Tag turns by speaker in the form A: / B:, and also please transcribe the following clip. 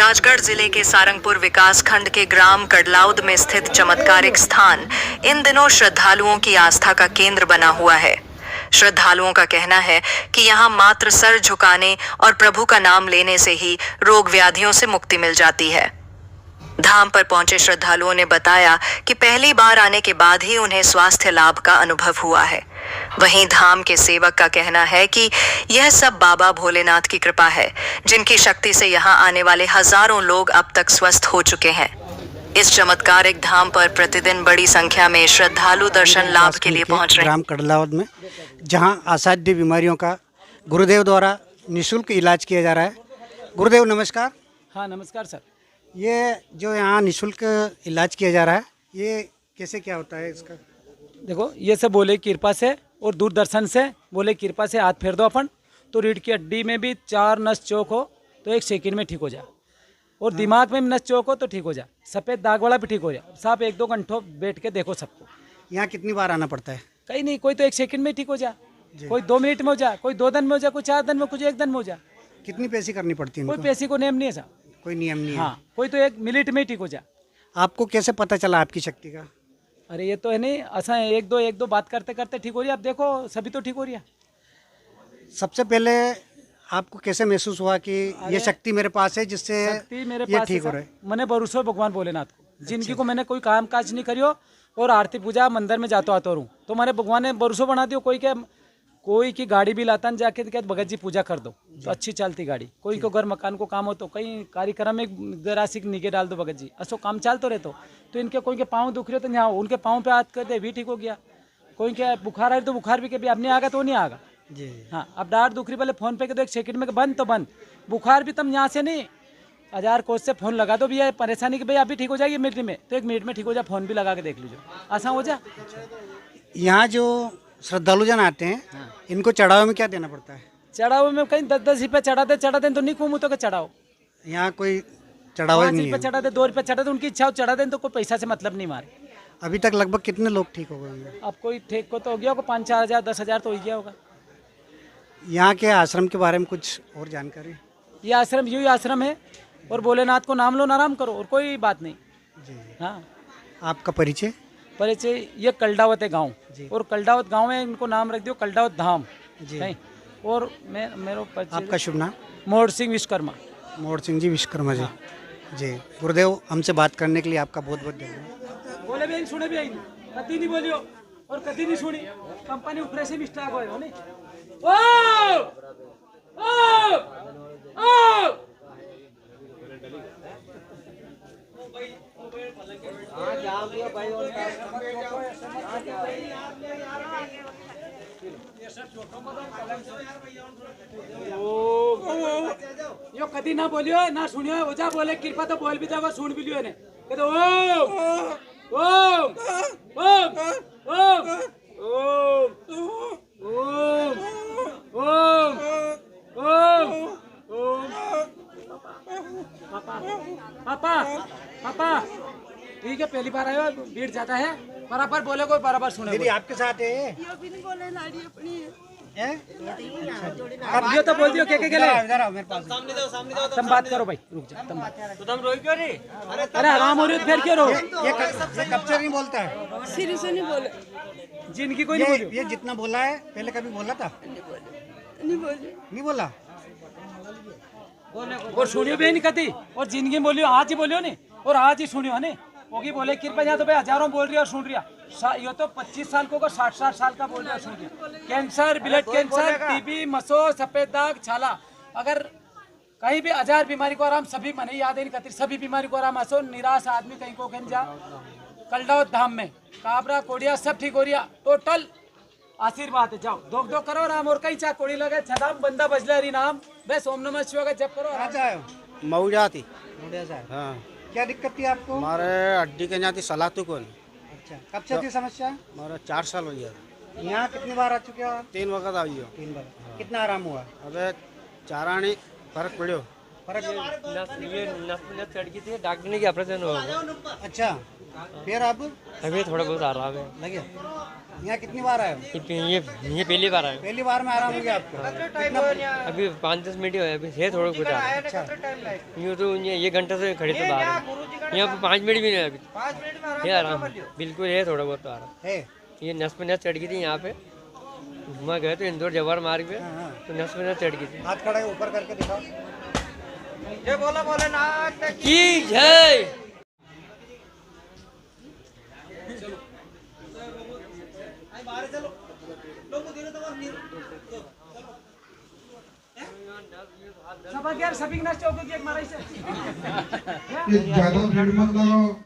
A: राजगढ़ जिले के सारंगपुर विकास खंड के ग्राम कडलाउद में स्थित चमत्कारिक स्थान इन दिनों श्रद्धालुओं की आस्था का केंद्र बना हुआ है। श्रद्धालुओं का कहना है कि यहाँ मात्र सर झुकाने और प्रभु का नाम लेने से ही रोग व्याधियों से मुक्ति मिल जाती है। धाम पर पहुंचे श्रद्धालुओं ने बताया कि पहली बार आने के बाद ही उन्हें स्वास्थ्य लाभ का अनुभव हुआ है। वहीं धाम के सेवक का कहना है कि यह सब बाबा भोलेनाथ की कृपा है, जिनकी शक्ति से यहाँ आने वाले हजारों लोग अब तक स्वस्थ हो चुके हैं। इस चमत्कारिक धाम पर प्रतिदिन बड़ी संख्या में श्रद्धालु दर्शन लाभ के लिए पहुंच रहे हैं।
B: ग्राम कडलावद में जहां असाध्य बीमारियों का गुरुदेव द्वारा निःशुल्क इलाज किया जा रहा है। गुरुदेव नमस्कार।
C: हाँ नमस्कार सर।
B: ये जो यहाँ निःशुल्क इलाज किया जा रहा है, ये कैसे क्या होता है इसका?
C: देखो, ये सब बोले कृपा से और दूरदर्शन से बोले कृपा से हाथ फेर दो अपन, तो रीढ़ की हड्डी में भी 4 नस चौक हो तो 1 सेकंड में ठीक हो जाए, और दिमाग में नस चौक हो तो ठीक हो जाए, सफ़ेद दाग वाला भी ठीक हो जाए। साहब 1-2 घंटों बैठ के देखो सबको।
B: यहाँ कितनी बार आना पड़ता है?
C: कहीं नहीं, कोई तो 1 सेकंड में ठीक हो जाए, कोई 2 मिनट में हो जाए, कोई 2 दिन में हो जाए, कोई 4 दिन में, कुछ 1 दिन में हो जाए।
B: कितनी पैसे करनी पड़ती है?
C: कोई पैसे को नियम नहीं है साहब,
B: कोई नियम नहीं है।
C: हाँ, कोई तो 1 मिनट में ठीक हो जाए।
B: आपको कैसे पता चला आपकी शक्ति का?
C: अरे ये तो है नहीं, ऐसा 1-2 बात करते करते ठीक हो रही है। अब देखो सभी तो ठीक हो रही है।
B: सबसे पहले आपको कैसे महसूस हुआ कि ये शक्ति मेरे पास है जिससे
C: मेरे
B: ये
C: पास
B: ठीक हो रहा है?
C: मैंने भरोसा है भगवान भोलेनाथ को, जिनकी को मैंने कोई काम काज नहीं करियो और आरती पूजा मंदिर में जाता आता रहूँ, तो मैंने भगवान ने भरोसा बना दियो। कोई की गाड़ी भी लाता जाके कहते भगत जी पूजा कर दो तो अच्छी चलती गाड़ी, कोई को घर मकान को काम हो तो कहीं कार्यक्रम में जरा सी निगे डाल दो भगत जी, असो काम चल तो रहते तो इनके कोई के पाँव दुख रहे तो यहाँ उनके पाँव पे हाथ कर दे भी ठीक हो गया। कोई के बुखार आए तो बुखार भी के अब नहीं आगा तो नहीं आगा
B: जी।
C: हाँ, अब डांट दुख रही पहले फ़ोन पे के दो 1 सेकंड में बंद तो बंद। बुखार भी तुम यहाँ से नहीं 1000 कोस से फ़ोन लगा दो, भी है परेशानी कि भाई अभी ठीक हो जाएगी मिनट में, तो 1 मिनट में ठीक हो जाए, फ़ोन भी लगा के देख लीजिए, आसान हो जाए।
B: यहाँ जो श्रद्धालु जन आते हैं, इनको चढ़ावे में क्या देना पड़ता है?
C: चढ़ाओ में कहीं 10-10 रुपये चढ़ा दे तो नहीं कहूँ तो चढ़ाओ।
B: यहाँ कोई चढ़ावा
C: 5
B: नहीं
C: रुपये
B: है?
C: चढ़ा दे, 2 रुपये चढ़ा दे, उनकी इच्छा हो चढ़ा दे, तो कोई पैसा से मतलब नहीं मारे।
B: अभी तक लगभग कितने लोग ठीक हो गए होंगे?
C: अब कोई ठीक को तो हो गया होगा 5-4 हज़ार 10 हज़ार तो हो गया होगा।
B: यहाँ के आश्रम के बारे में कुछ और जानकारी?
C: ये आश्रम यही आश्रम है, और भोलेनाथ को नाम लो आराम करो, और कोई बात नहीं
B: जी।
C: हाँ।
B: आपका परिचय?
C: परिचय ये कलडावत है गाँव, और कलडावत गाँव में इनको नाम रख दियो कलडावत धाम
B: जी।
C: नहीं। और मेरा परिचय
B: आपका शुभ नाम?
C: मोड़ सिंह विश्वकर्मा।
B: मोड़ सिंह जी विश्वकर्मा जी। जी गुरुदेव, हमसे बात करने के लिए आपका बहुत बहुत धन्यवाद।
C: बोले भी सुने भी आई कभी नहीं बोलियो और कभी नहीं सुनी, कंपनी ऊपर से भी स्टार्ट हो नहीं। ओ ओ ओ यो कभी ना बोलियो ना सुनियो, हो जा बोले कृपा तो बोल भी जाओ, सुन भी लियो ने कहते ओम ओम ओम ओम ओम ओम ओम ओम। पापा पापा पापा ठीक है, पहली बार आयो, भीड़ ज्यादा है, बराबर बोले कोई बराबर सुने।
B: दीदी आपके साथ है?
C: अब ये तो बोल दियो के ले
B: इधर आओ मेरे पास।
C: तुम बात करो भाई, रुक जा तुम बात। तो तुम रोई क्यों नहीं? अरे आराम हो रही है, फिर क्यों रो?
B: ये कब से नहीं बोलता है?
D: सिर से नहीं बोले,
C: जिनकी कोई नहीं बोलियो।
B: ये जितना बोला है पहले कभी बोला था?
D: नहीं बोले,
B: नहीं बोला।
C: और सुनियो भी नहीं कती, और जिंदगी में बोलियो, आज ही बोलियो नहीं, और आज ही सुनियो नहीं। होगी बोले कृपा, यहाँ तो भाई हजारों बोल रही है और सुन रही है। ये तो 25 साल को 60 साल का बोल रहा है, सुन रही है। कैंसर, ब्लड कैंसर, टीबी, मसो, सफेद दाग, छाला, अगर कहीं भी 1000 बीमारी को आराम, सभी मने याद नहीं करती, सभी बीमारी को आराम। असो निराश आदमी कहीं को कहीं जा, कलडावत धाम में काबरा कोड़िया सब ठीक हो रही है, टोटल आशीर्वाद है। जाओ दो करो आराम, और कहीं चाहे कोड़ी लगे छदाम बंदा बजले हरी नाम, बस ओम नमः शिवाय का जप करो।
B: मऊजा थी। हाँ। क्या दिक्कत थी आपको?
E: हमारे हड्डी के यहाँ सलाह तो कौन?
B: अच्छा, कब से थी समस्या?
E: हमारा 4 साल हो गया।
B: यहाँ कितनी बार आ चुके हो आप?
E: 3 वक्त आई हो।
B: 3 बार। कितना आराम हुआ?
E: अबे चारानी फर्क पड़ो।
B: फर्क?
F: नस चढ़ गई थी, डॉक्टर ने ऑपरेशन हुआ।
B: अच्छा, फिर अब
F: अभी थोड़ा बहुत आराम है।
B: लगे यहाँ कितनी बार आए हो?
F: ये पहली बार आए।
B: पहली बार में आराम हो गया आपको?
F: अभी 5-10 मिनट ही हुए, अभी है थोड़ा कुछ आराम।
B: अच्छा
F: यूँ तो ये घंटे से खड़े थे बाहर, यहाँ पे 5 मिनट भी नहीं है अभी। ये आराम बिल्कुल है, थोड़ा बहुत तो आराम
B: है।
F: ये नस पे नस चढ़ गई थी यहाँ पे, घुमा गए तो इंदौर जवाहर मार्ग पे, तो नस पे नस चढ़ गई थी।
B: हाथ खड़ा है ऊपर करके दिखाओ।
F: की जय।
C: सब अगर सभी नष्ट हो गई एक मारा से
G: ज्यादा भीड़ मत लगाओ।